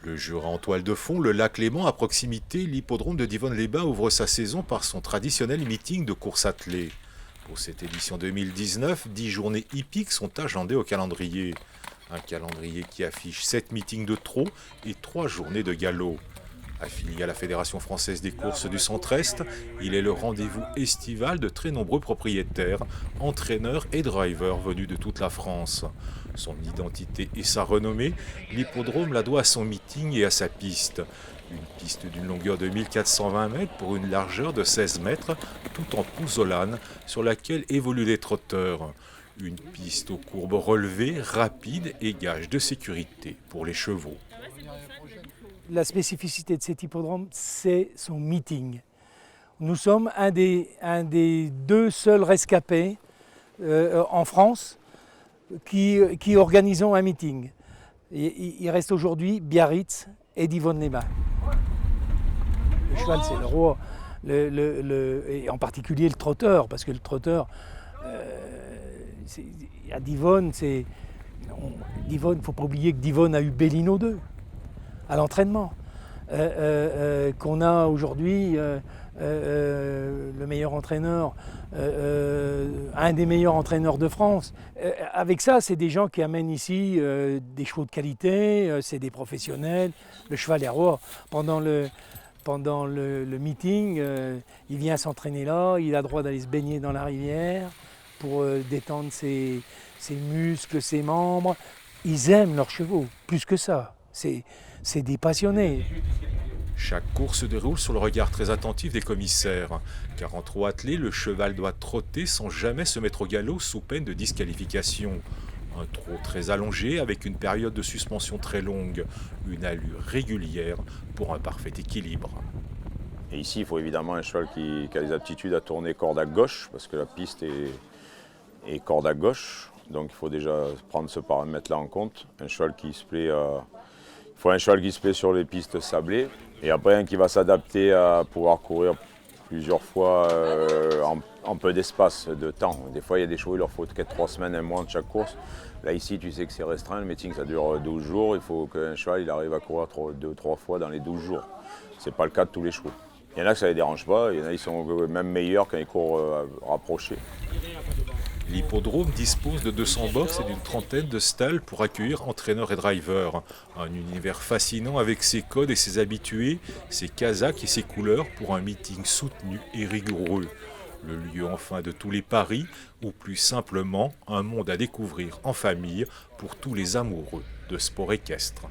Le Jura en toile de fond, le lac Léman à proximité, l'hippodrome de Divonne-les-Bains ouvre sa saison par son traditionnel meeting de course attelée. Pour cette édition 2019, 10 journées hippiques sont agendées au calendrier. Un calendrier qui affiche 7 meetings de trot et 3 journées de galop. Affilié à la Fédération française des courses du Centre-Est, il est le rendez-vous estival de très nombreux propriétaires, entraîneurs et drivers venus de toute la France. Son identité et sa renommée, l'hippodrome la doit à son meeting et à sa piste. Une piste d'une longueur de 1420 mètres pour une largeur de 16 mètres, tout en pouzzolane, sur laquelle évoluent les trotteurs. Une piste aux courbes relevées, rapide et gage de sécurité pour les chevaux. La spécificité de cet hippodrome, c'est son meeting. Nous sommes un des 2 seuls rescapés en France qui organisons un meeting. Il reste aujourd'hui Biarritz et Divonne-les-Bains. Le cheval, c'est le roi, et en particulier le trotteur, parce que le trotteur, à Divonne, il ne faut pas oublier que Divonne a eu Bellino 2 à l'entraînement, qu'on a aujourd'hui le meilleur entraîneur, un des meilleurs entraîneurs de France. Avec ça, c'est des gens qui amènent ici des chevaux de qualité, c'est des professionnels. Le cheval est roi. Pendant le meeting, il vient s'entraîner là, il a le droit d'aller se baigner dans la rivière pour détendre ses muscles, ses membres. Ils aiment leurs chevaux, plus que ça. C'est des passionnés. Chaque course se déroule sur le regard très attentif des commissaires, car en trot attelé, le cheval doit trotter sans jamais se mettre au galop sous peine de disqualification. Un trot très allongé avec une période de suspension très longue, une allure régulière pour un parfait équilibre. Et ici, il faut évidemment un cheval qui a les aptitudes à tourner corde à gauche, parce que la piste est corde à gauche. Donc il faut déjà prendre ce paramètre-là en compte. Un cheval qui se plaît il faut un cheval qui se plaît sur les pistes sablées. Et après, un qui va s'adapter à pouvoir courir plusieurs fois en peu d'espace, de temps. Des fois, il y a des chevaux, il leur faut 3 semaines, 1 mois de chaque course. Là, ici, tu sais que c'est restreint. Le meeting, ça dure 12 jours. Il faut qu'un cheval il arrive à courir 2 ou 3 fois dans les 12 jours. Ce n'est pas le cas de tous les chevaux. Il y en a que ça ne les dérange pas. Il y en a qui sont même meilleurs quand ils courent rapprochés. L'hippodrome dispose de 200 box et d'une trentaine de stalles pour accueillir entraîneurs et drivers. Un univers fascinant avec ses codes et ses habitués, ses casaques et ses couleurs pour un meeting soutenu et rigoureux. Le lieu enfin de tous les paris, ou plus simplement un monde à découvrir en famille pour tous les amoureux de sport équestre.